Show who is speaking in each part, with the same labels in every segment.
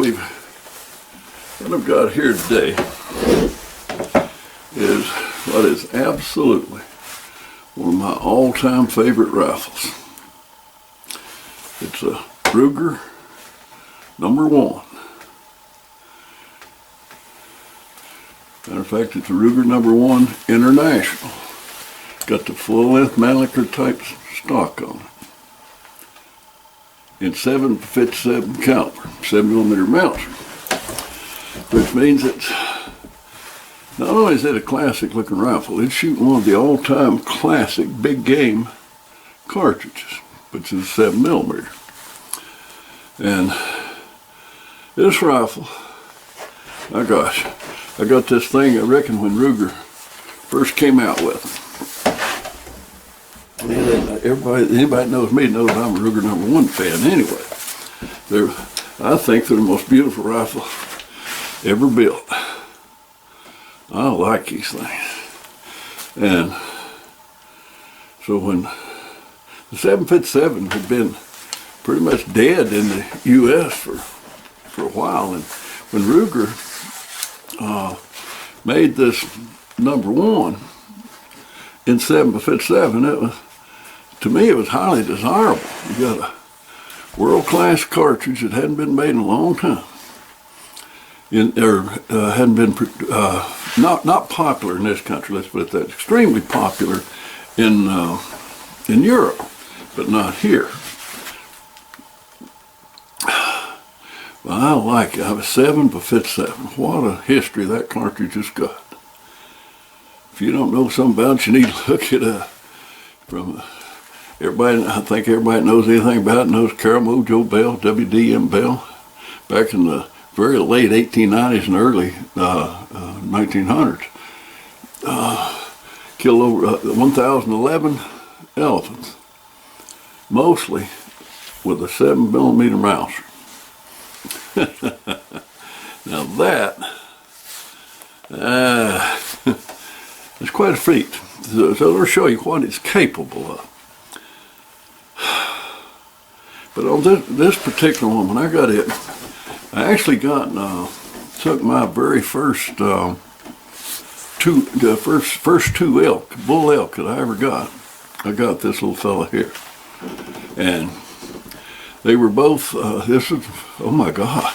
Speaker 1: what I've got here today is what is absolutely one of my all-time favorite rifles. It's a Ruger #1. Matter of fact, it's a Ruger #1 International. Got the full-length Mannlicher type stock on it. In 7.57 caliber, 7mm Mauser, which means it's not only is it a classic-looking rifle, it's shooting one of the all-time classic big game cartridges, which is 7mm. And this rifle, my gosh, I got this thing, I reckon, when Ruger first came out with them. Anybody knows me knows I'm a Ruger #1 fan anyway. I think they're the most beautiful rifle ever built. I like these things. And so when the 7.57 had been pretty much dead in the U.S. for a while, and when Ruger made this #1 in 7.57, it was, to me, it was highly desirable. You got a world-class cartridge that hadn't been made in a long time, hadn't been not popular in this country. Let's put it that. Extremely popular in Europe, but not here. Well, I like it. I was 7.57. What a history that cartridge has got. If you don't know something about it, you need to look it up. I think everybody knows anything about it knows Caramo Joe Bell, WDM Bell, back in the very late 1890s and early 1900s. Killed over 1,011 elephants, mostly with a 7mm Mauser. Now that, it's quite a feat. So it'll show you what it's capable of. But on this particular one, when I got it, I actually took my very first bull elk that I ever got. I got this little fella here, and they were both. This is, oh my God,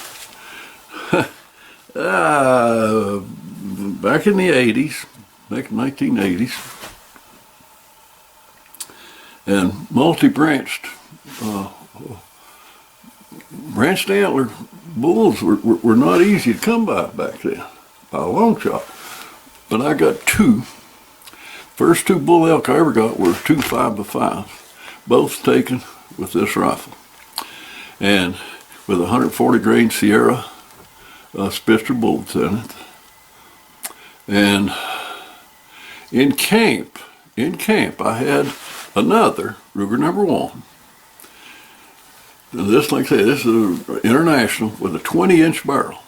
Speaker 1: back in the 80s, back in 1980s, and multi-branched. Branched antler bulls were not easy to come by back then, by a long shot. But I got two. First two bull elk I ever got were 2 5x5s, both taken with this rifle, and with 140 grain Sierra Spitzer bullets in it. And in camp, I had another Ruger #1. This, like I say, this is an International with a 20-inch barrel,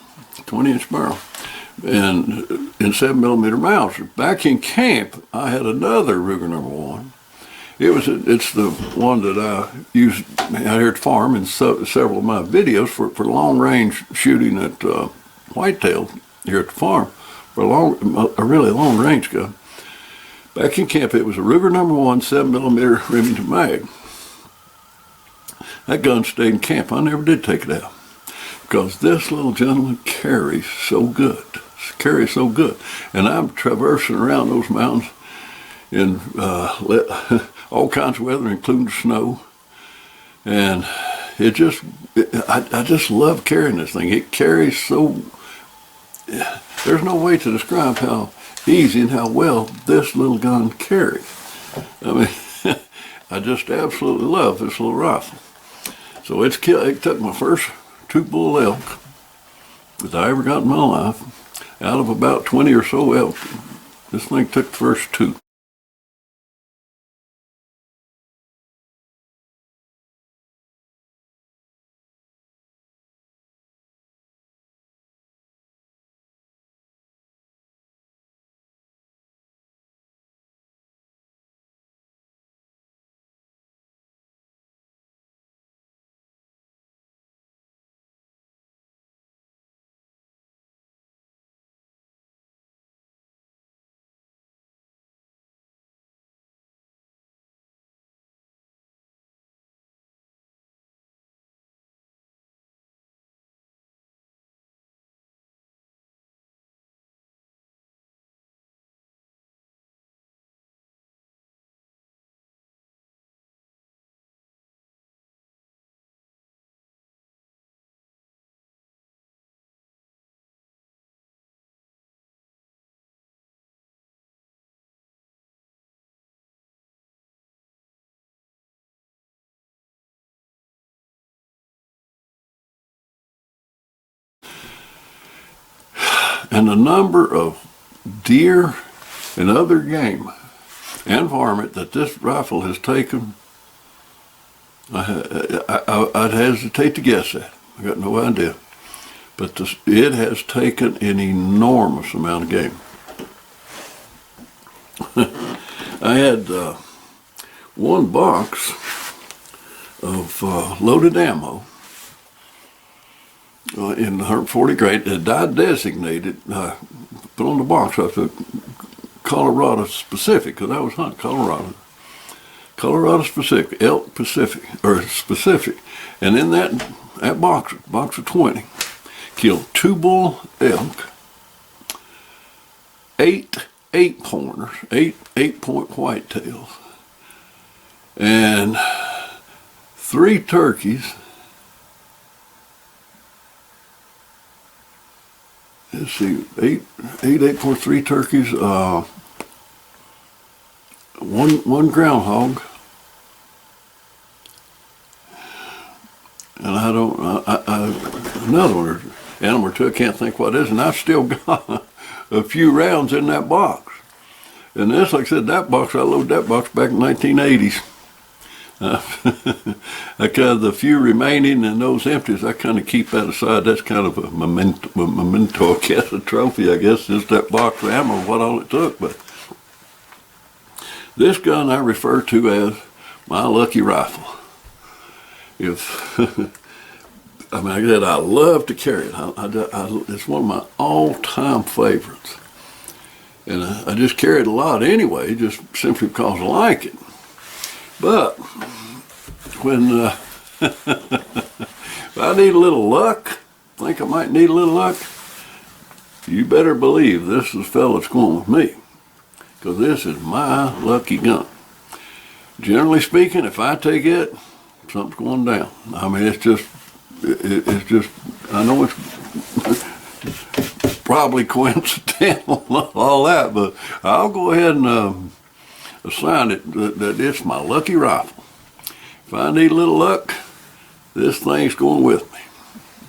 Speaker 1: and in 7mm Mauser. Back in camp, I had another Ruger #1. It's the one that I use out here at the farm in several of my videos for long-range shooting at whitetail here at the farm, for a really long-range gun. Back in camp, it was a Ruger #1 7mm Remington mag. That gun stayed in camp. I never did take it out because this little gentleman carries so good. And I'm traversing around those mountains in all kinds of weather, including snow. And I just love carrying this thing. It carries so, there's no way to describe how easy and how well this little gun carries. I mean, I just absolutely love this little rifle. So it took my first 2 bull elk that I ever got in my life. Out of about 20 or so elk, this thing took the first 2. and the number of deer and other game and varmint that this rifle has taken, I'd hesitate to guess that. I got no idea. But it has taken an enormous amount of game. I had one box of loaded ammo in 140 grain that I designated, put on the box. I took Colorado specific, because I was hunting Colorado specific, elk Pacific, or specific. And in that box of 20, killed 2 bull elk, 8 8-pointers, 8-point whitetails, and 3 turkeys. Let's see, 8 points, 3 turkeys, one groundhog, and another one, animal or two, I can't think what it is, and I've still got a few rounds in that box. And this, like I said, that box, I loaded that box back in the 1980s. I kind of, the few remaining and those empties, I kind of keep that aside. That's kind of a memento, I guess, a trophy, I guess, just that box of ammo, what all it took. But this gun I refer to as my lucky rifle. If I mean, like I said, I love to carry it. It's one of my all-time favorites. And I just carry it a lot anyway, just simply because I like it. But when if I need a little luck, think I might need a little luck, you better believe this is the fella that's going with me. Because this is my lucky gun. Generally speaking, if I take it, something's going down. I mean, it's just, I know it's probably coincidental, all that, but I'll go ahead and assign it that it's my lucky rifle. If I need a little luck, this thing's going with me.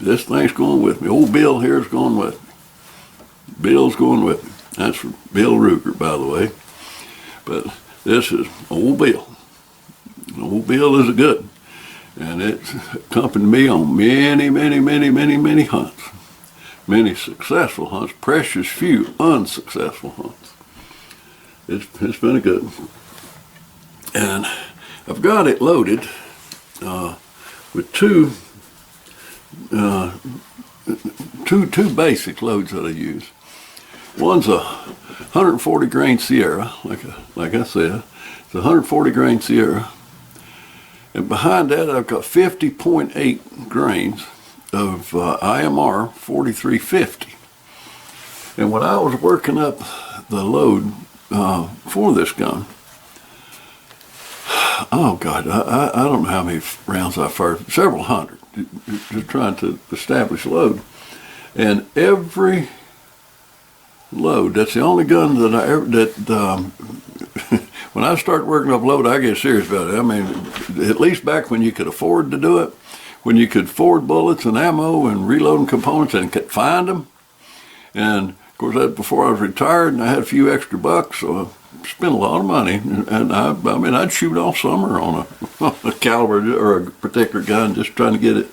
Speaker 1: This thing's going with me. Old Bill here's going with me. Bill's going with me. That's from Bill Ruger, by the way. But this is Old Bill. Old Bill is a good one. And it's accompanied me on many hunts. Many successful hunts, precious few unsuccessful hunts. It's been a good one. And I've got it loaded with two basic loads that I use. One's a 140 grain Sierra, like I said. It's a 140 grain Sierra. And behind that, I've got 50.8 grains of IMR 4350. And when I was working up the load for this gun, oh God, I don't know how many rounds I fired, several hundred, just trying to establish load. And every load, that's the only gun that I ever, when I start working up load, I get serious about it. I mean, at least back when you could afford to do it, when you could afford bullets and ammo and reloading components and could find them. And of course, that before I was retired and I had a few extra bucks, so I spent a lot of money. And I mean, I'd shoot all summer on a caliber or a particular gun, just trying to get it.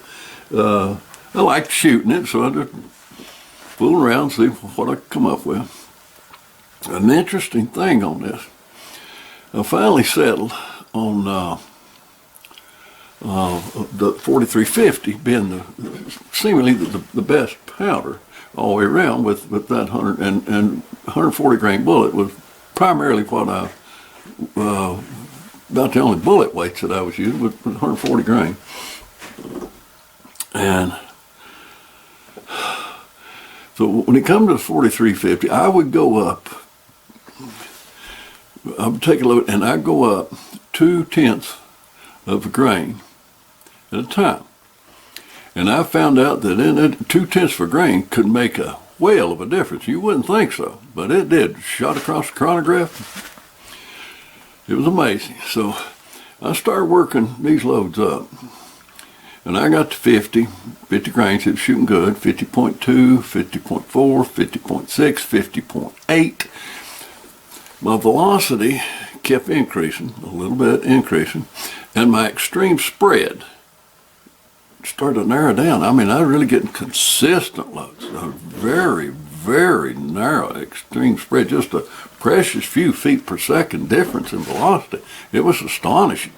Speaker 1: I liked shooting it, so I just fool around, see what I could come up with. An interesting thing on this, I finally settled on the 4350 being seemingly the best powder all the way around with that 100 and 140 grain bullet was primarily what I about the only bullet weights that I was using was 140 grain. And so when it comes to the 4350, I would go up, I would take a load and I'd go up 2/10 of a grain at a time. And I found out that in it, 2/10 of a grain could make a whale of a difference. You wouldn't think so, but it did. Shot across the chronograph. It was amazing. So I started working these loads up. And I got to 50 grains. It was shooting good. 50.2, 50.4, 50.6, 50.8. My velocity kept increasing, a little bit increasing, and my extreme spread started to narrow down. I mean, I was really getting consistent loads. A very, very narrow extreme spread, just a precious few feet per second difference in velocity. It was astonishing.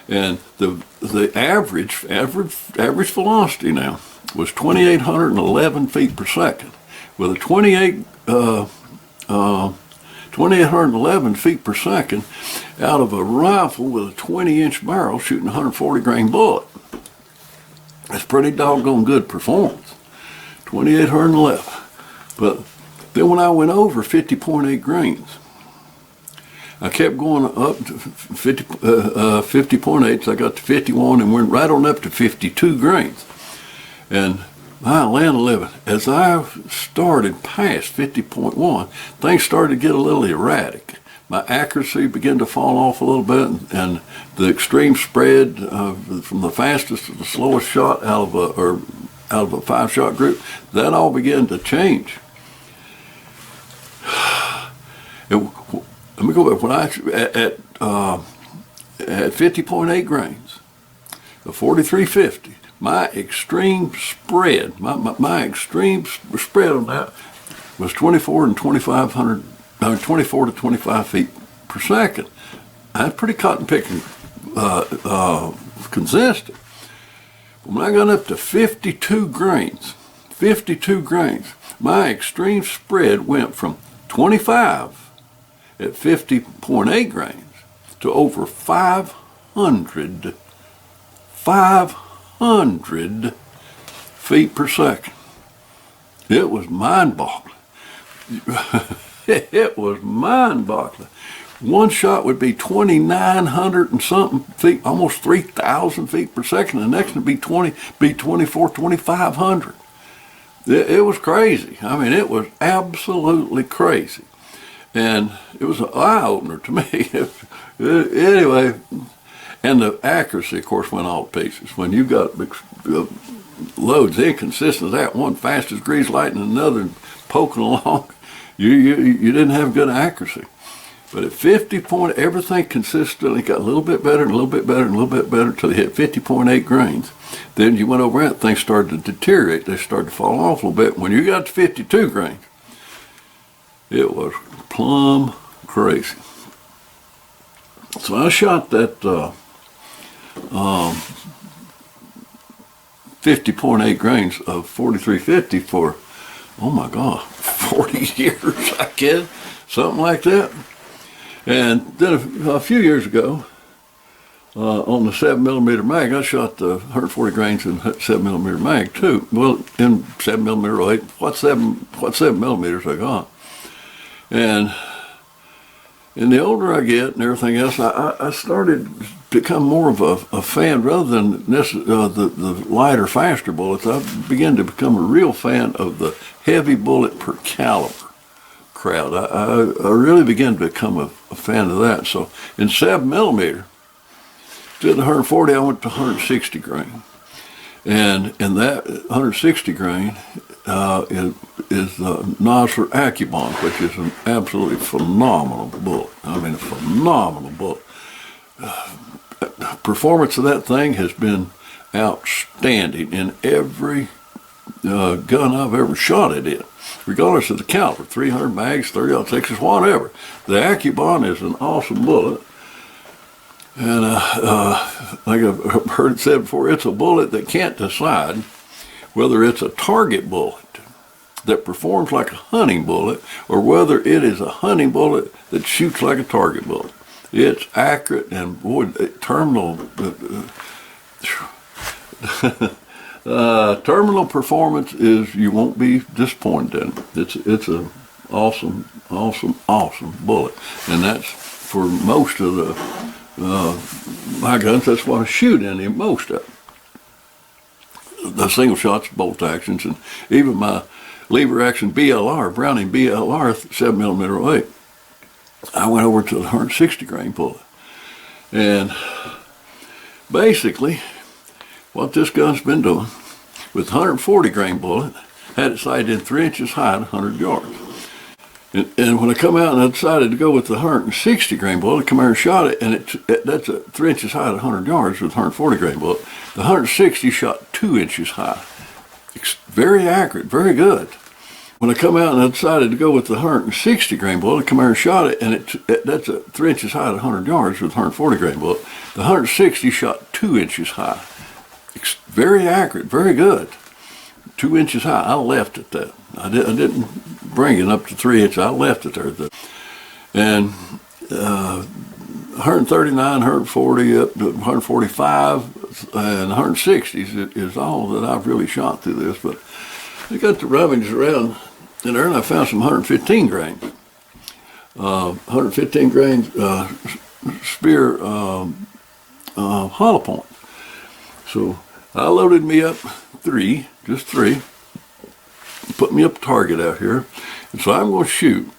Speaker 1: And the average velocity now was 2,811 feet per second, with a 2,811 feet per second out of a rifle with a 20-inch barrel shooting a 140 grain bullet. That's pretty doggone good performance. 2,811. But then when I went over 50.8 grains, I kept going up to 50.8, so I got to 51 and went right on up to 52 grains. And my land living, as I started past 50.1, things started to get a little erratic. My accuracy began to fall off a little bit, and the extreme spread from the fastest to the slowest shot out of a 5-shot group, that all began to change. Let me go back. When I at 50.8 grains, the 4350, my extreme spread, my extreme spread on that was 24 to 25 feet per second. That's pretty cotton picking consistent. When I got up to 52 grains, my extreme spread went from 25 at 50.8 grains to over 500 feet per second. It was mind-boggling. It was mind-boggling. One shot would be 2,900 and something feet, almost 3,000 feet per second. The next would be 24, 2,500. It was crazy. I mean, it was absolutely crazy. And it was an eye-opener to me. Anyway, and the accuracy, of course, went all to pieces. When you got loads inconsistent as that, one fast as greased lightning, another poking along, you didn't have good accuracy. But at 50 point, everything consistently got a little bit better and a little bit better and a little bit better until you hit 50.8 grains. Then you went over it, things started to deteriorate. They started to fall off a little bit. When you got to 52 grains, it was plumb crazy. So I shot that 50.8 grains of 4350 for, oh my God, 40 years, I guess, something like that. And then a few years ago, on the 7mm mag, I shot the 140 grains in 7mm mag too. Well, in 7mm 08, what 7mm I got. And the older I get and everything else, I started to become more of a fan rather than the lighter, faster bullets. I began to become a real fan of the heavy bullet per caliber crowd. I really began to become a fan of that. So in 7mm, instead of 140, I went to 160 grain. And in that 160 grain is the Nosler Accubon, which is an absolutely phenomenal bullet. I mean, a phenomenal bullet. Performance of that thing has been outstanding in every gun I've ever shot it in, regardless of the caliber, 300 mags, 30-06, whatever. The Accubon is an awesome bullet. And like I've heard it said before, it's a bullet that can't decide whether it's a target bullet that performs like a hunting bullet or whether it is a hunting bullet that shoots like a target bullet. It's accurate, and boy, terminal performance is, you won't be disappointed in it. It's an awesome bullet, and that's for most of my guns. That's what I shoot in most of the single shots, bolt actions, and even my lever action BLR, Browning BLR 7mm 08. I went over to the 160 grain bullet, and basically what this gun's been doing with 140 grain bullet, had it sighted in 3 inches high at 100 yards. And when I come out and I decided to go with the 160 grain bullet, I come here and shot it, and that's a 3 inches high at 100 yards with 140 grain bullet. The 160 shot 2 inches high. It's very accurate, very good. When I come out and I decided to go with the 160 grain bullet, I come here and shot it, and that's a 3 inches high at 100 yards with 140 grain bullet. The 160 shot 2 inches high. It's very accurate, very good. 2 inches high. I left it that. I didn't bring it up to 3 inches. I left it there. And 139, 140, up to 145, and 160s is all that I've really shot through this. But I got the rummage around in there, and I found some 115 grains. 115 grains spear hollow point. So I loaded me up just three, put me up a target out here. And so I'm going to shoot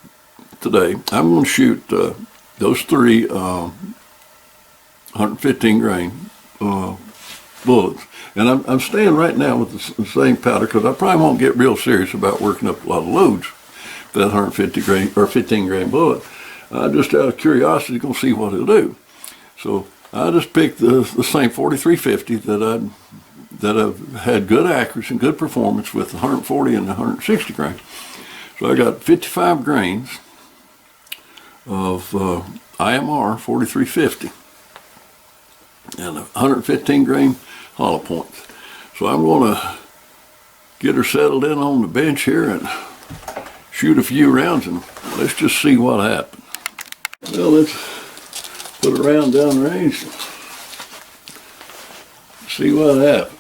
Speaker 1: today. I'm going to shoot those three 115 grain bullets. And I'm staying right now with the same powder because I probably won't get real serious about working up a lot of loads for that 150 grain or 15 grain bullet. Just out of curiosity, going to see what it'll do. So I just picked the same 4350 that I've had good accuracy and good performance with the 140 and the 160 grain. So I got 55 grains of IMR 4350 and 115 grain hollow points. So I'm going to get her settled in on the bench here and shoot a few rounds, and let's just see what happens. Well, let's put a round down range and see what happens.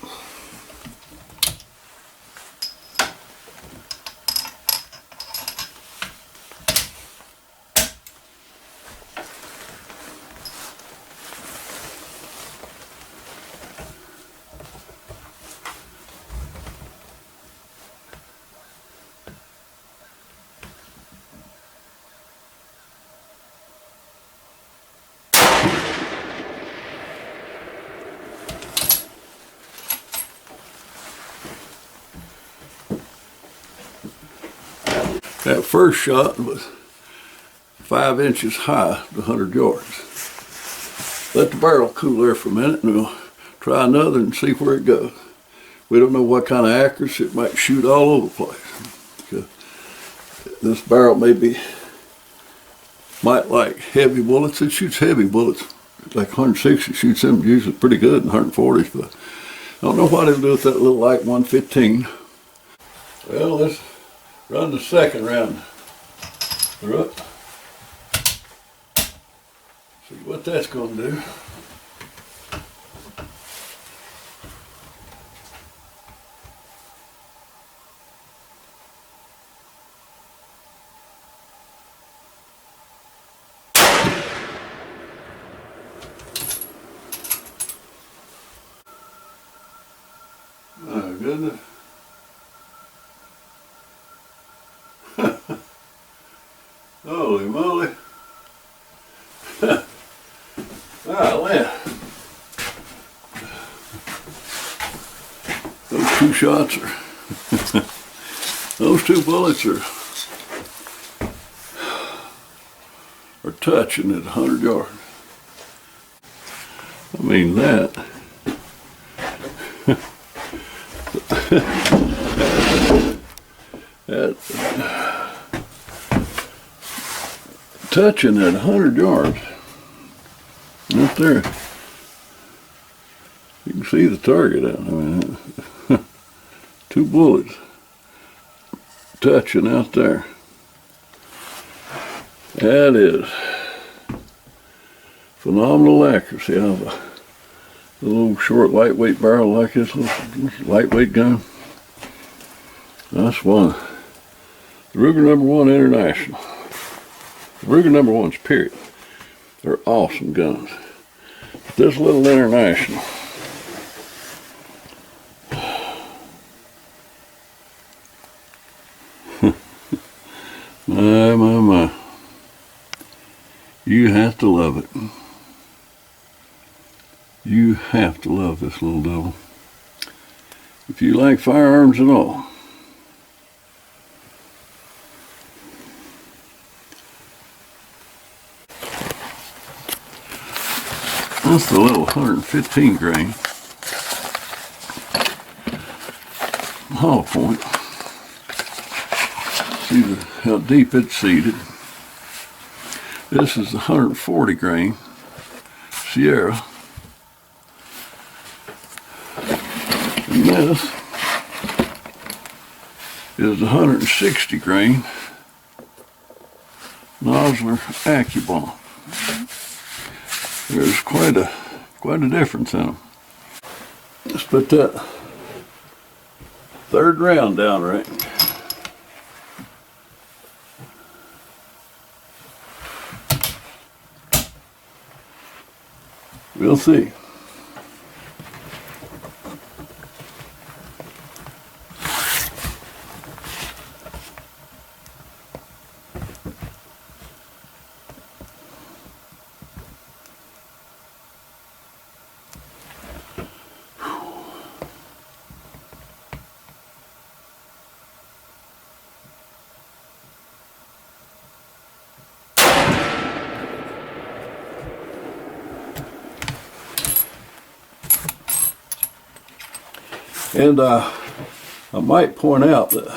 Speaker 1: That first shot was 5 inches high to 100 yards. Let the barrel cool there for a minute and we'll try another and see where it goes. We don't know what kind of accuracy. It might shoot all over the place. Because this barrel might like heavy bullets. It shoots heavy bullets. Like 160 shoots them usually pretty good in 140s, but I don't know what it'll do with that little light 115. Well, let's run the second round through it. See what that's going to do. My goodness. Holy moly. Wow, those two shots are, those two bullets are touching at 100 yards. I mean that. Touching at 100 yards. Up there. You can see the target out. I mean, two bullets touching out there. That is phenomenal accuracy out of a little short lightweight barrel like this little lightweight gun. That's one. The Ruger #1 International. The Ruger #1s, period. They're awesome guns. But this little International, my. You have to love it. You have to love this little devil. if you like firearms at all. That's the little 115 grain hollow point. See how deep it's seated. This is the 140 grain Sierra. And this is the 160 grain Nosler AccuBomb. There's quite a difference in them. Let's put that third round down right. We'll see. And I might point out that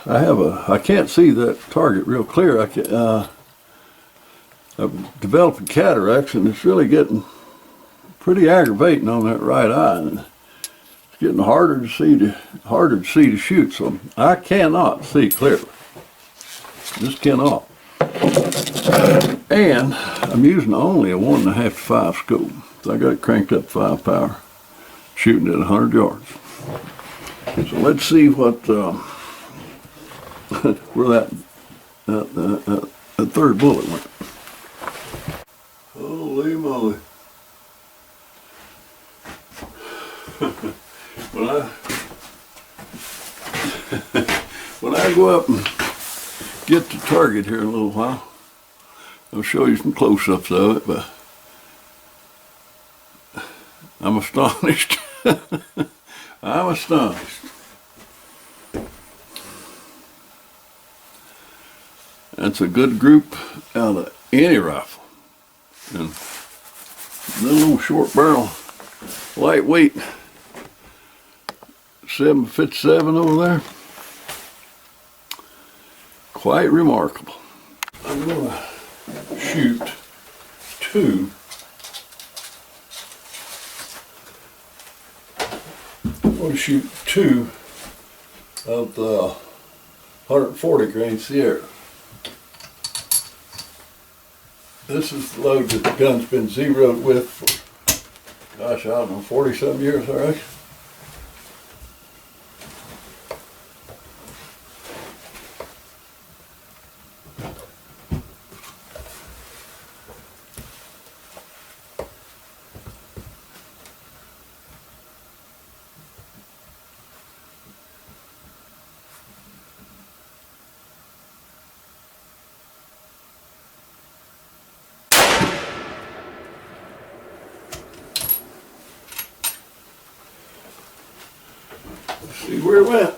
Speaker 1: I can't see that target real clear. I'm developing cataracts, and it's really getting pretty aggravating on that right eye. And it's getting harder to see to shoot. So I cannot see clearly. Just cannot. And I'm using only a 1.5 to 5 scope. So I got it cranked up 5 power, shooting at 100 yards. So let's see what where that third bullet went. Holy moly! when I go up and get the target here in a little while, I'll show you some close-ups of it, but I'm astonished. I'm astonished. That's a good group out of any rifle. And the little short barrel, lightweight 757 over there. Quite remarkable. I'm going to shoot two. I'm going to shoot two of the 140 grain Sierra. This is the load that the gun's been zeroed with for, gosh, I don't know, 40-some years, I reckon. See where it went.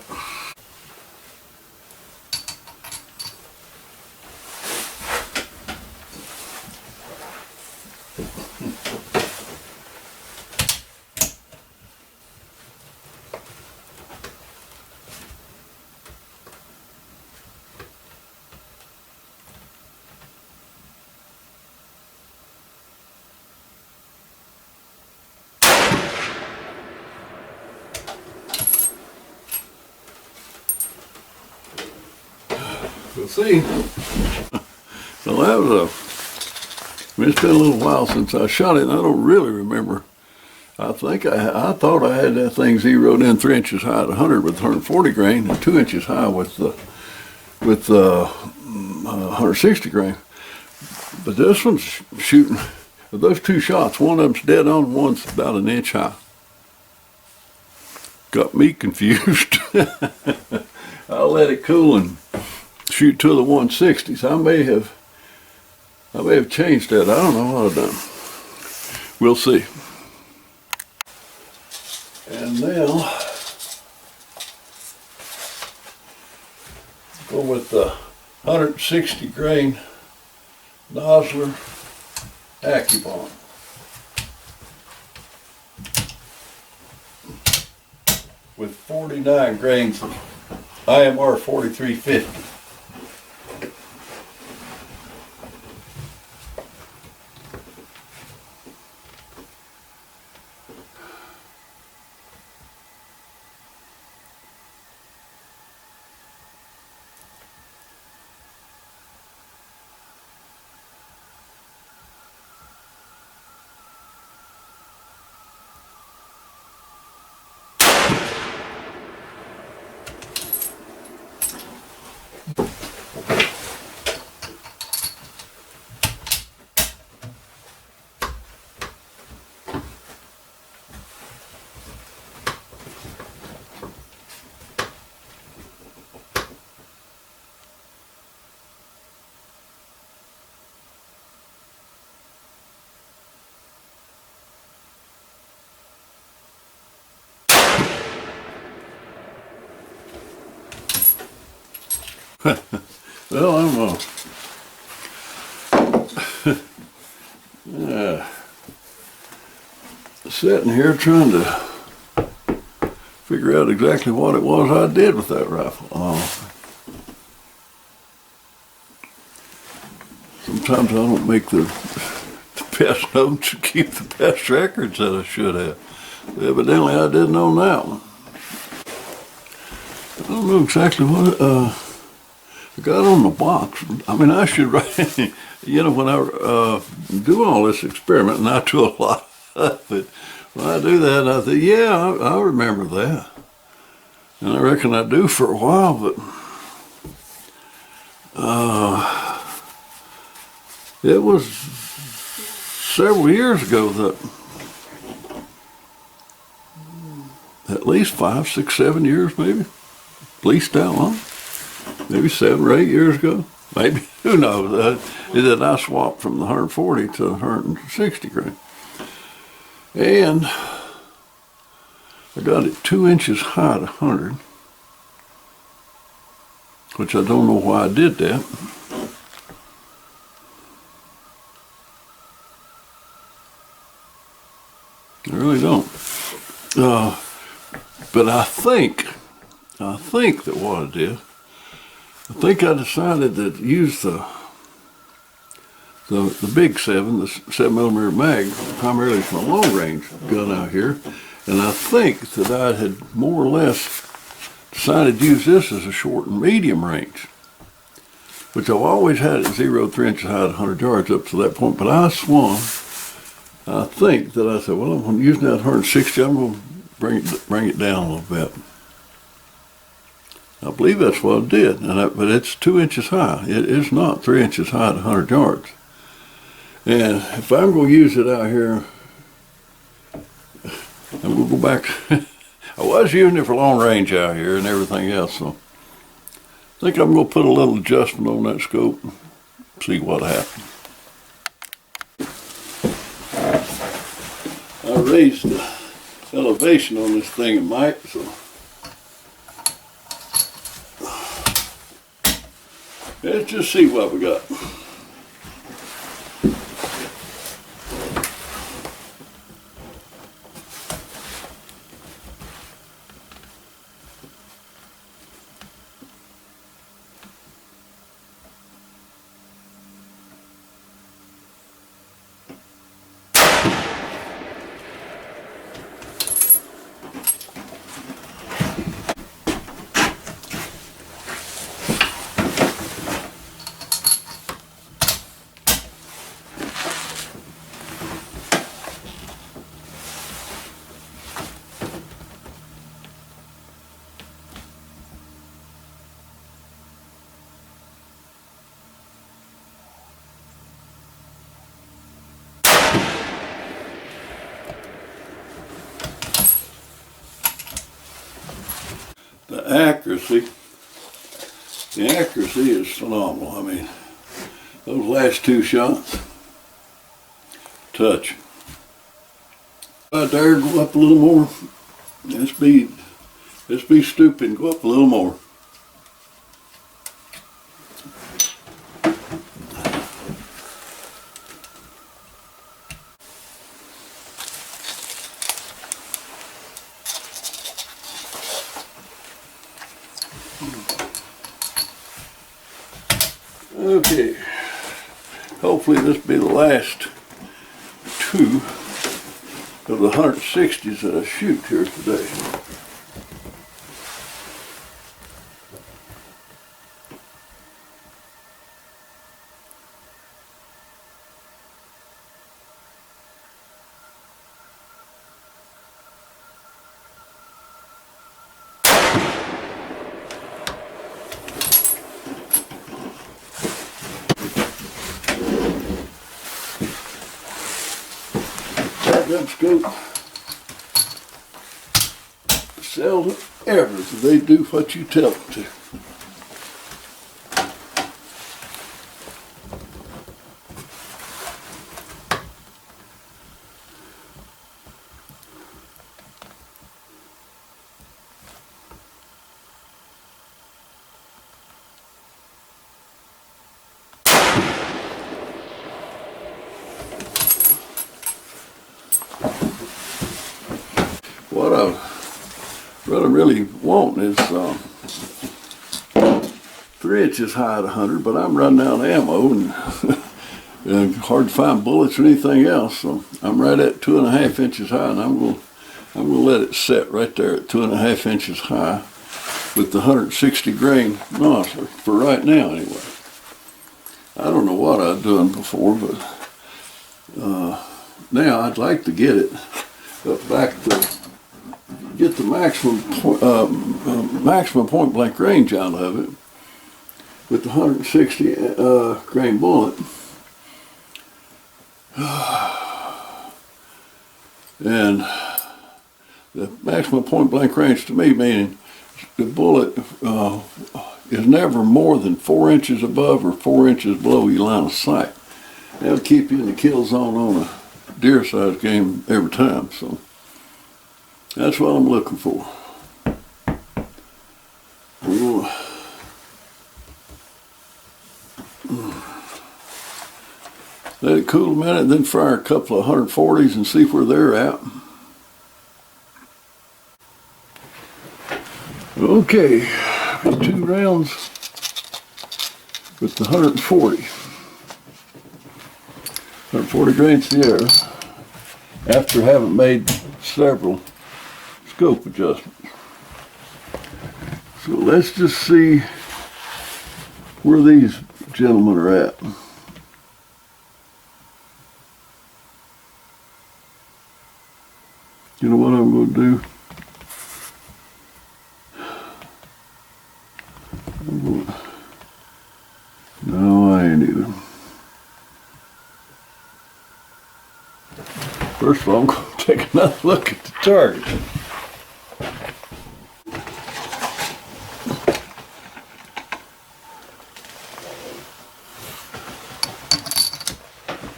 Speaker 1: We'll see. So that was it's been a little while since I shot it, and I don't really remember. I think I thought I had that thing zeroed in 3 inches high at 100 with 140 grain and 2 inches high with 160 grain. But this one's shooting, with those two shots, one of them's dead on, one's about 1 inch high. Got me confused. I'll let it cool and shoot to the 160s. I may have changed that. I don't know what I've done. We'll see. And now go with the 160 grain Nosler AccuBond. With 49 grains of IMR 4350. Well, I'm sitting here trying to figure out exactly what it was I did with that rifle. Sometimes I don't make the best notes and keep the best records that I should have. Evidently, I didn't on that one. I don't know exactly what I got on the box. I mean, I should write, you know, when I do all this experiment, and I do a lot of it, when I do that, I think, yeah, I remember that. And I reckon I do for a while, but it was several years ago that, at least 5, 6, 7 years maybe, at least that long. Maybe 7 or 8 years ago, maybe, who knows, that I swapped from the 140 to the 160 grain. And I got it 2 inches high at 100, which I don't know why I did that. I really don't. But I think that what I did, I think I decided to use the big 7, the 7mm mag, primarily for a long range gun out here. And I think that I had more or less decided to use this as a short and medium range, which I've always had it 0 3 inches high at 100 yards up to that point. But I swung, I think that I said, well, I'm using that 160, I'm going to bring it down a little bit. I believe that's what I did, but it's 2 inches high. It is not 3 inches high at 100 yards. And if I'm going to use it out here, I'm going to go back. I was using it for long range out here and everything else, so I think I'm going to put a little adjustment on that scope and see what happens. I raised the elevation on this thing a mite, so let's just see what we got. The accuracy is phenomenal. I mean, those last 2 shots, touch. I dare go up a little more, Let's be stupid and go up a little more. Okay, hopefully this will be the last two of the 160s that I shoot here today. That scope seldom ever do they do what you tell them to. What I really want is 3 inches high at 100, but I'm running out of ammo and, and hard to find bullets or anything else. So I'm right at 2.5 inches high, and I'm gonna let it set right there at 2.5 inches high with the 160 grain nozzler for right now, anyway. I don't know what I've done before, but now I'd like to get it up back to get the maximum point blank range out of it with the 160 grain bullet. And the maximum point blank range to me, meaning the bullet is never more than 4 inches above or 4 inches below your line of sight. That'll keep you in the kill zone on a deer size game every time. So that's what I'm looking for. We're gonna let it cool a minute, then fire a couple of 140s and see where they're at. Okay, 2 rounds with the 140 grain Sierra after having made several scope adjustments. So let's just see where these gentlemen are at. You know what I'm going to do? No, I ain't even. First of all, I'm going to take another look at the target.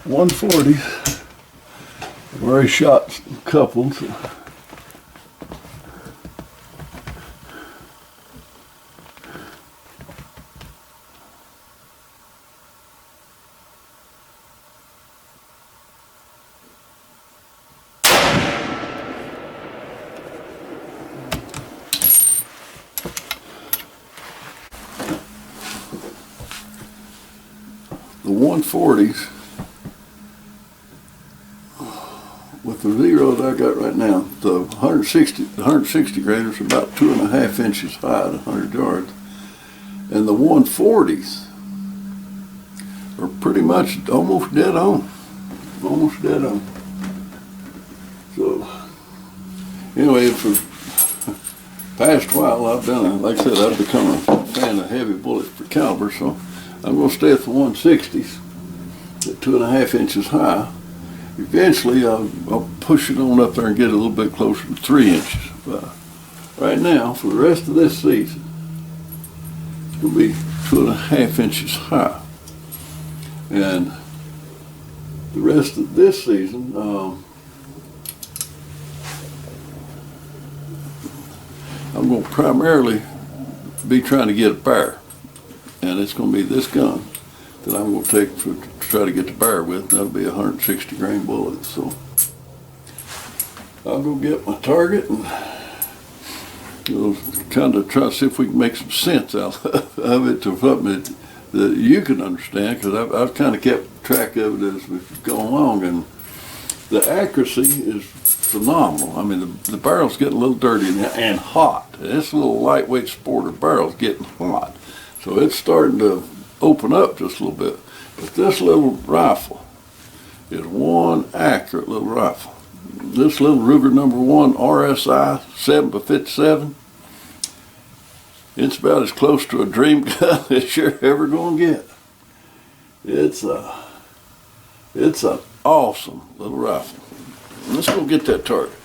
Speaker 1: .140. I've already shot a couple. So. The 140s with the zeros I got right now, the 160 graders are about 2.5 inches high at 100 yards, and the 140s are pretty much almost dead on. So anyway, for past while I've been, like I said, I've become a fan of heavy bullets for caliber, so I'm going to stay at the 160s at 2.5 inches high. Eventually I'll push it on up there and get a little bit closer to 3 inches. But right now, for the rest of this season, it's going to be 2.5 inches high. And the rest of this season, I'm going to primarily be trying to get a bear. And it's going to be this gun that I'm going to take to try to get the bear with. That'll be a 160 grain bullet. So I'll go get my target and we'll kind of try to see if we can make some sense out of it to something that you can understand, because I've kind of kept track of it as we've gone along, and the accuracy is phenomenal. I mean, the barrel's getting a little dirty and hot. This little lightweight sporter barrel's getting hot. So it's starting to open up just a little bit. But this little rifle is one accurate little rifle. This little Ruger number 1 RSI 7x57, it's about as close to a dream gun as you're ever going to get. It's an awesome little rifle. Let's go get that target.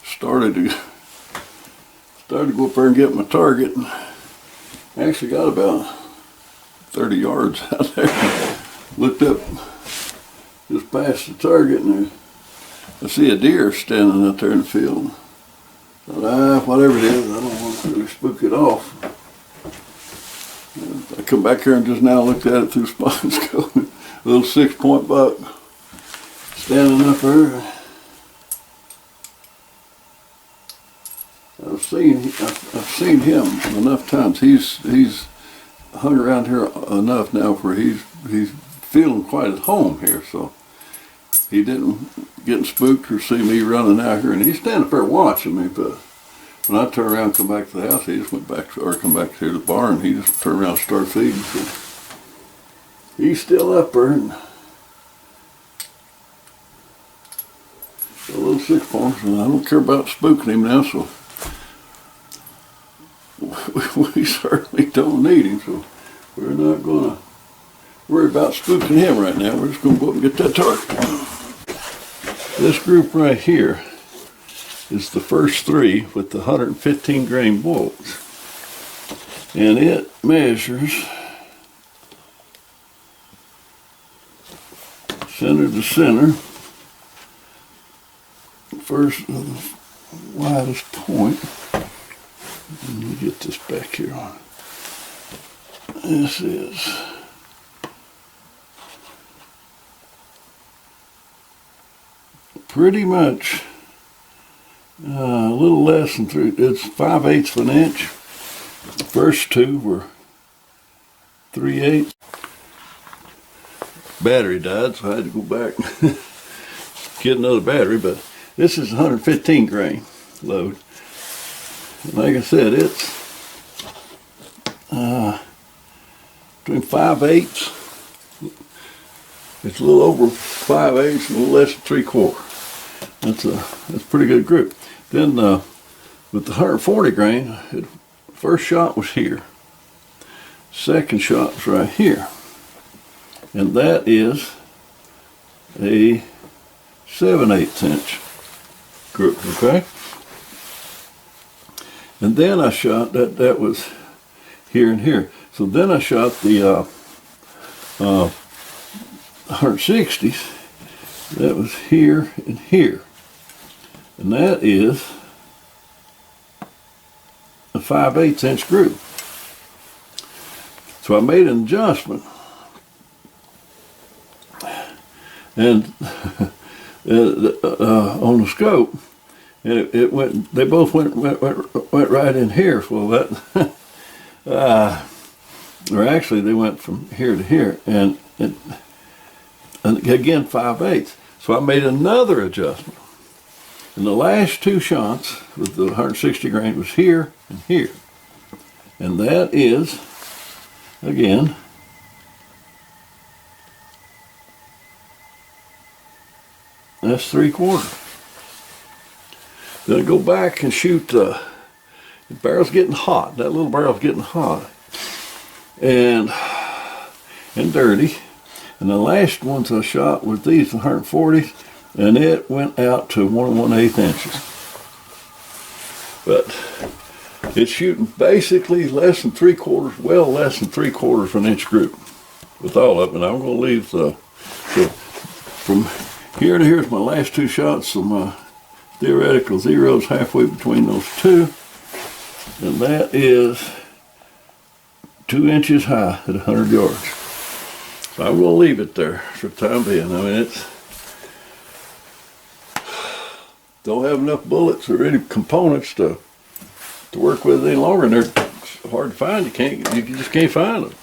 Speaker 1: Started to go up there and get my target. Actually got about 30 yards out there. Looked up just past the target, and I see a deer standing out there in the field. Thought, whatever it is, I don't want to really spook it off. I come back here and just now looked at it through spot and scope. A little 6-point buck standing up there. I've seen him enough times. He's hung around here enough now where he's feeling quite at home here. So he didn't get spooked or see me running out here, and he's standing up there watching me. But when I turned around and come back to the house, he just went back come back to the barn. He just turned around and started feeding. So he's still up there, and a little 6-point, and I don't care about spooking him now. So we certainly don't need him, so we're not going to worry about spooking him right now. We're just going to go up and get that target. This group right here is the first 3 with the 115 grain bullets, and it measures center to center, first widest point. Let me get this back here on. This is pretty much a little less than 3. It's 5/8 of an inch. The first 2 were 3/8. Battery died, so I had to go back get another battery. But this is 115 grain load. Like I said, it's between 5/8. It's a little over 5/8, a little less than 3/4. That's a pretty good group. Then with the 140 grain, first shot was here. Second shot was right here, and that is a 7/8 inch group. Okay. And then I shot that was here and here. So then I shot the 160s. That was here and here. And that is a 5/8 inch group. So I made an adjustment. And on the scope, and it went. They both went right in here. Well, that, or actually, they went from here to here, and again 5/8. So I made another adjustment, and the last 2 shots with the 160 grain was here and here, and that is again that's 3/4. Then I go back and shoot, the barrel's getting hot. That little barrel's getting hot and dirty. And the last ones I shot was these 140s, and it went out to 1 1/8 inches. But it's shooting basically less than 3/4, well less than 3/4 of an inch group with all of it. And I'm going to leave from Here's my last two shots of my theoretical zeros halfway between those two. And that is 2 inches high at 100 yards. So I'm going to leave it there for the time being. I mean, don't have enough bullets or any components to work with any longer, and they're hard to find. You just can't find them.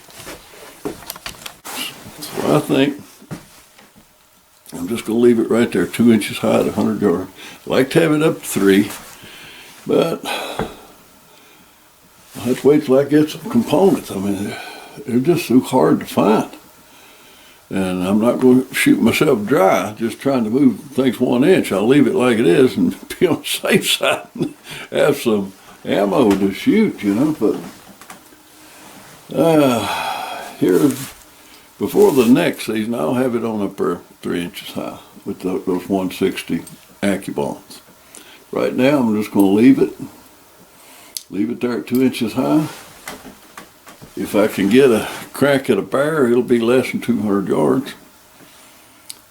Speaker 1: So I think I'm just going to leave it right there, 2 inches high at 100 yards. I like to have it up to 3, but I have to wait till I get some components. I mean, they're just so hard to find. And I'm not going to shoot myself dry just trying to move things 1 inch. I'll leave it like it is and be on the safe side and have some ammo to shoot, you know. But here, before the next season, I'll have it on up there 3 inches high with those 160 AccuBonds. Right now, I'm just going to leave it there at 2 inches high. If I can get a crack at a bear, it'll be less than 200 yards.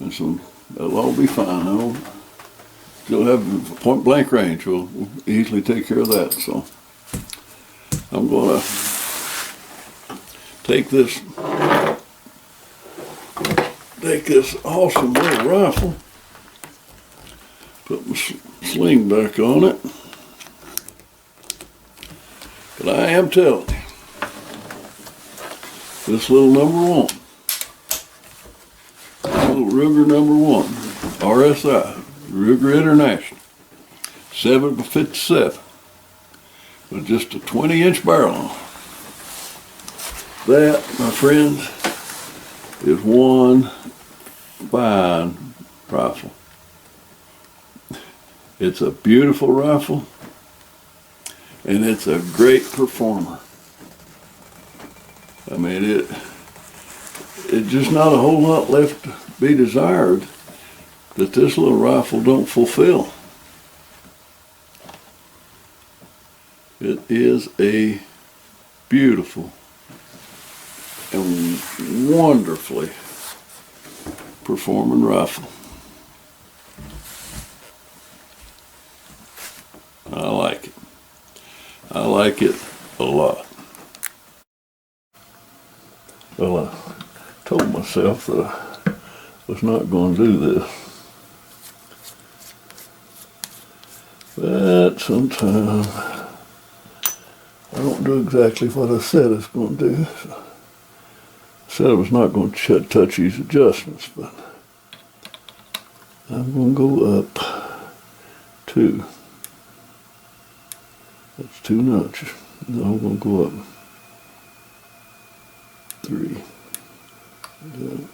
Speaker 1: And so that'll all be fine. I'll still have point blank range. We'll easily take care of that. So I'm going to take this awesome little rifle, put my sling back on it. But I am telling you, this little number 1, little Ruger number 1, RSI, Ruger International, 7x57, with just a 20-inch barrel on. That, my friends, is one fine rifle. It's a beautiful rifle, and it's a great performer. I mean, it's just not a whole lot left to be desired that this little rifle don't fulfill. It is a beautiful and wonderfully performing rifle. I like it. I like it a lot. Well, I told myself that I was not going to do this. But sometimes I don't do exactly what I said I was going to do. So I said I was not going to touch these adjustments, but I'm going to go up 2. That's 2 notches. Now I'm going to go up 3. I'm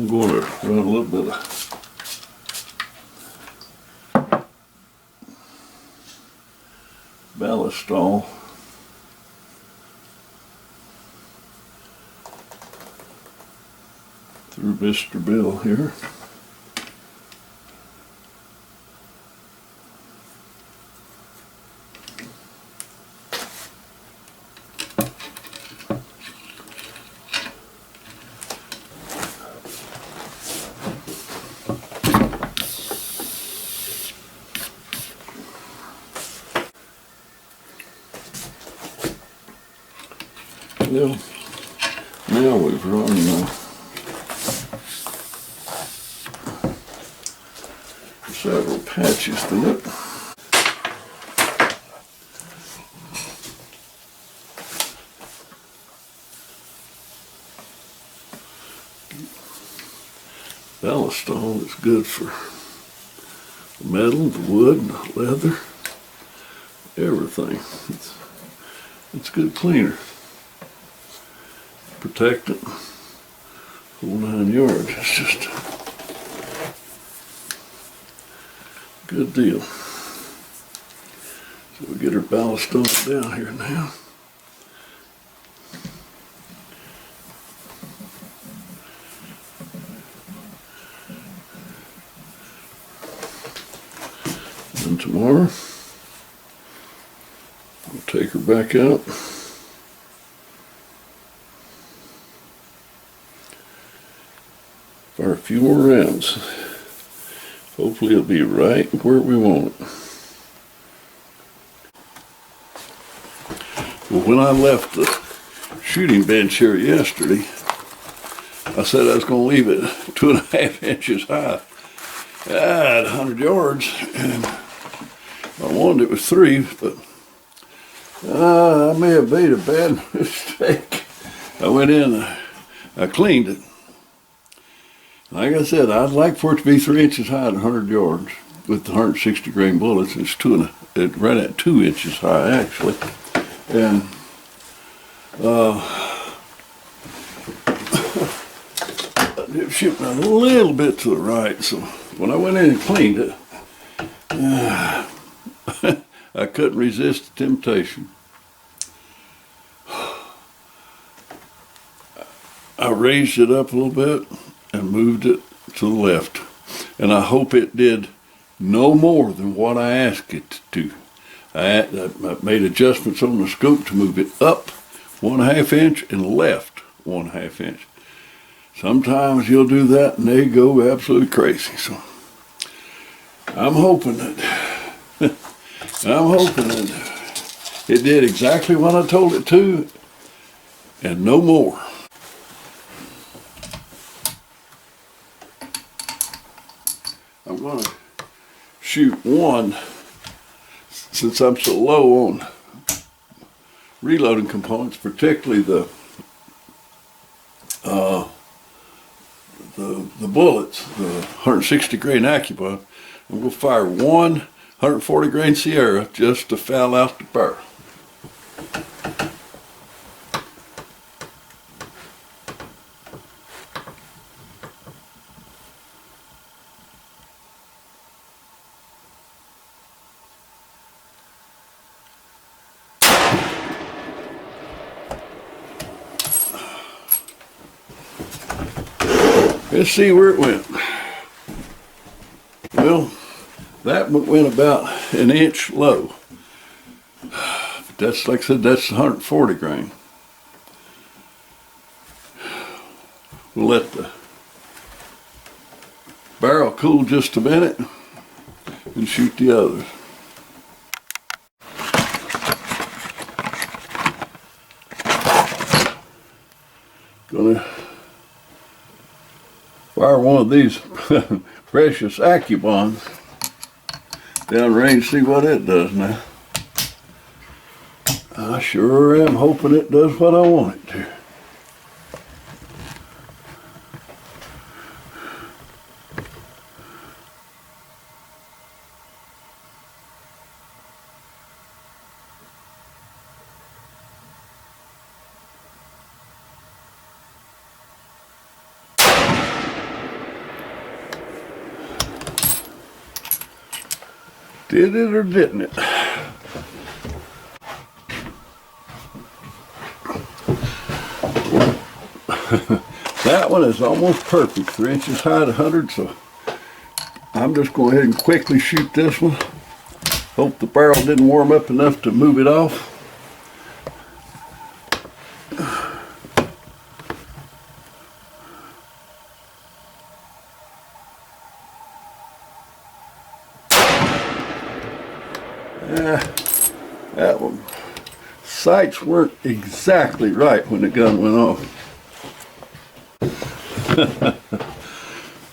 Speaker 1: going to run a little bit of ballistol through Mr. Bill here. Well, now we've run several patches through it. Ballistol is good for the metal, the wood, the leather, everything. It's a good cleaner. Protectant, whole 9 yards. It's just a good deal. So we get our ballistol down here now. And tomorrow, we'll take her back out. Fire a few more rounds. Hopefully it'll be right where we want it. Well, when I left the shooting bench here yesterday, I said I was going to leave it 2.5 inches high at 100 yards, and I wanted it was 3, but I may have made a bad mistake. I went in, I cleaned it. Like I said, I'd like for it to be 3 inches high at 100 yards with the 160 grain bullets. It's right at 2 inches high actually, and it was shooting a little bit to the right. So when I went in and cleaned it, I couldn't resist the temptation. I raised it up a little bit and moved it to the left. And I hope it did no more than what I asked it to do. I made adjustments on the scope to move it up 1/2 inch and left 1/2 inch. Sometimes you'll do that and they go absolutely crazy. So I'm hoping that it did exactly what I told it to and no more. I'm going to shoot one, since I'm so low on reloading components, particularly the bullets, the 160 grain AccuBond. I'm going to fire one 140 grain Sierra just to foul out the barrel. Let's see where it went. Well, that went about 1 inch low. But that's, like I said, that's 140 grain. We'll let the barrel cool just a minute and shoot the others. Gonna fire one of these precious AccuBonds down range, see what it does now. I sure am hoping it does what I want it to. Did it or didn't it? That one is almost perfect, 3 inches high at 100, so I'm just going ahead and quickly shoot this one. Hope the barrel didn't warm up enough to move it off. That one, sights weren't exactly right when the gun went off.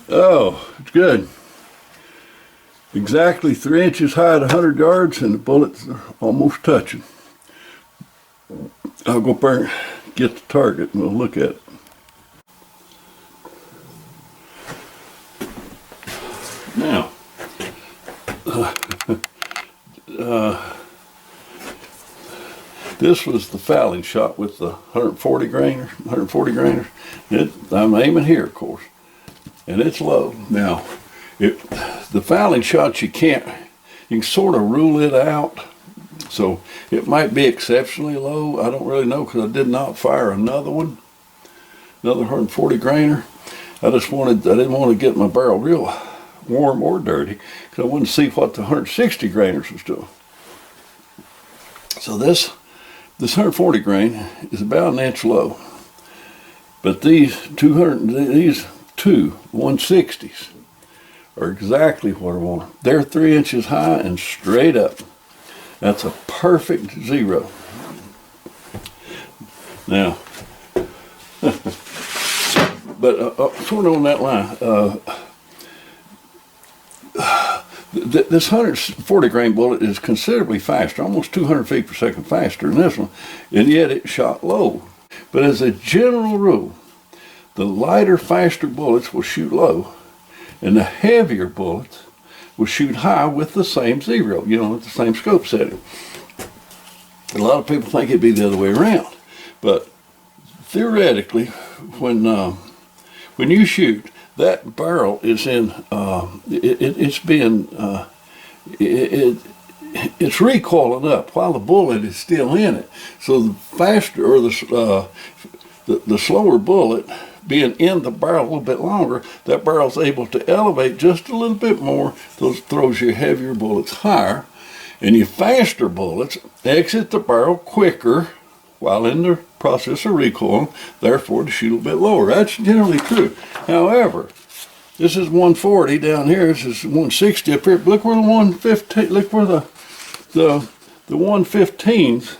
Speaker 1: Oh, it's good. Exactly 3 inches high at 100 yards, and the bullets are almost touching. I'll go up there and get the target and we'll look at it. Now, this was the fouling shot with the 140 grainer. I'm aiming here, of course, and it's low. Now, the fouling shots, you can sort of rule it out. So it might be exceptionally low. I don't really know, because I did not fire another 140 grainer. I didn't want to get my barrel real warm or dirty, because I wanted to see what the 160 grainers was doing. So this 140 grain is about 1 inch low, but these 200 two 160s are exactly what I want. They're 3 inches high and straight up. That's a perfect zero. Now, but sort of on that line, this 140 grain bullet is considerably faster, almost 200 feet per second faster than this one, and yet it shot low. But as a general rule, the lighter, faster bullets will shoot low, and the heavier bullets will shoot high with the same zero, with the same scope setting. A lot of people think it'd be the other way around, but theoretically, when you shoot, that barrel is in, it's recoiling up while the bullet is still in it. So the faster, or the slower bullet being in the barrel a little bit longer, that barrel's able to elevate just a little bit more. Those throws your heavier bullets higher, and your faster bullets exit the barrel quicker while in the process of recoil, therefore to shoot a little bit lower. That's generally true. However, this is 140 down here, this is 160 up here. Look where the 115, look where the 115s,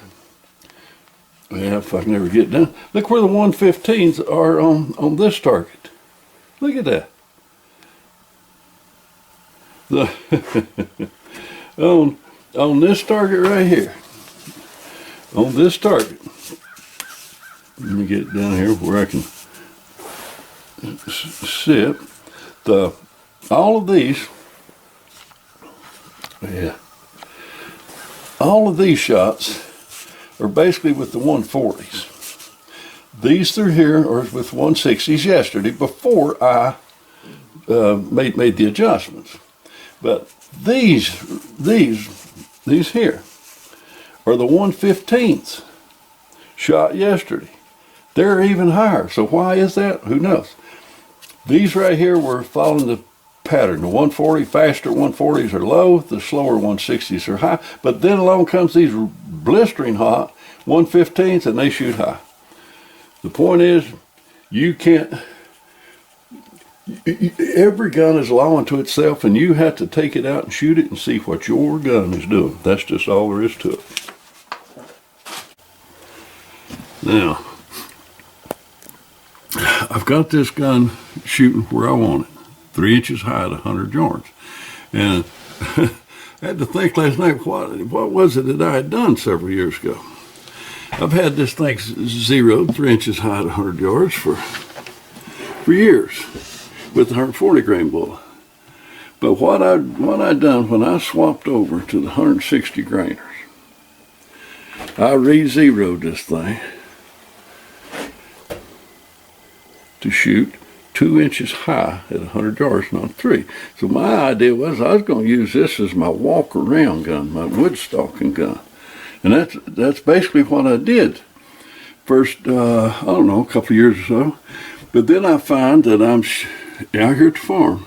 Speaker 1: yeah, if I can ever get done. Look where the 115s are on this target. Look at that. On this target right here. On this target. Let me get down here where I can sit. All of these shots are basically with the 140s. These through here are with 160s yesterday before I made the adjustments. But these here are the 115s shot yesterday. They're even higher. So why is that? Who knows? These right here were following the pattern. The 140, faster 140s are low, the slower 160s are high. But then along comes these blistering hot 115s and they shoot high. The point is, you can't, every gun is law unto itself, and you have to take it out and shoot it and see what your gun is doing. That's just all there is to it. Now, I've got this gun shooting where I want it, 3 inches high at 100 yards. And I had to think last night, what was it that I had done several years ago? I've had this thing zeroed 3 inches high at 100 yards for years with the 140 grain bullet. But what I'd done when I swapped over to the 160 grainers, I re-zeroed this thing to shoot 2 inches high at 100 yards, not 3. So my idea was I was going to use this as my walk-around gun, my wood stalking gun. And that's basically what I did. First, I don't know, a couple of years or so. But then I find that I'm out here at the farm.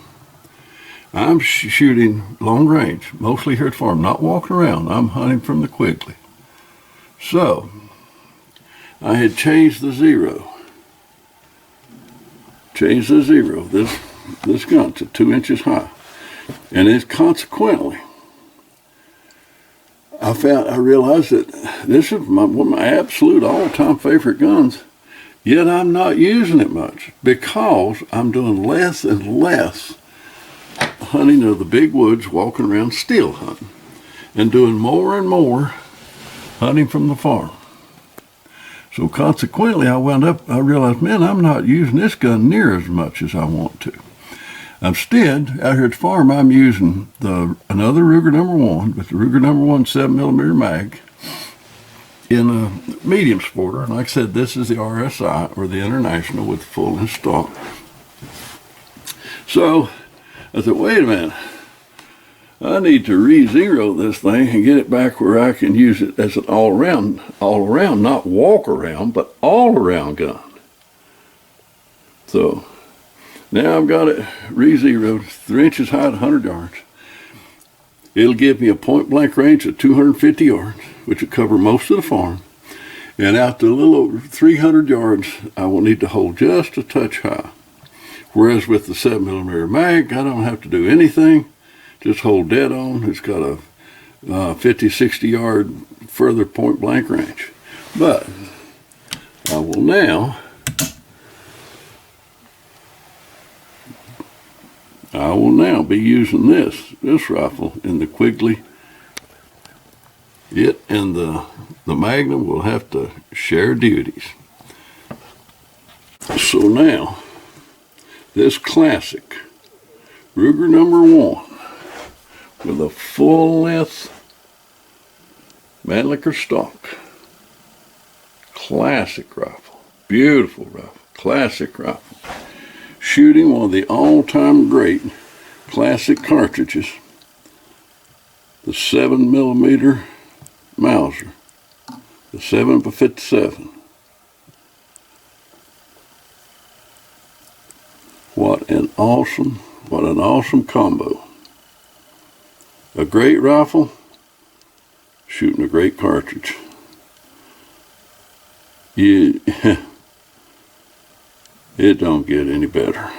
Speaker 1: I'm shooting long range, mostly here at the farm, not walking around. I'm hunting from the Quigley. So I had changed the zero. This gun to 2 inches high. And it's consequently, I realized that this is one of my absolute all-time favorite guns, yet I'm not using it much because I'm doing less and less hunting of the big woods, walking around still hunting, and doing more and more hunting from the farm. So consequently, I realized, man, I'm not using this gun near as much as I want to. Instead, out here at the farm, I'm using another Ruger number 1, with the Ruger number 1 7mm mag in a medium sporter. And like I said, this is the RSI, or the International, with full in stock. So I said, wait a minute. I need to re-zero this thing and get it back where I can use it as an all-around, not walk-around, but all-around gun. So now I've got it re-zeroed, 3 inches high at 100 yards. It'll give me a point-blank range of 250 yards, which will cover most of the farm. And out to a little over 300 yards, I will need to hold just a touch high, Whereas with the 7mm mag, I don't have to do anything. Just hold dead on. It's got a 50, 60 yard further point blank range. But I will now be using this rifle in the Quigley. It and the Magnum will have to share duties. So now, this classic Ruger #1 with a full-length Mannlicher stock. Classic rifle. Beautiful rifle. Classic rifle. Shooting one of the all-time great classic cartridges. The 7mm Mauser. The 7x57. What an awesome combo. A great rifle, shooting a great cartridge. It don't get any better.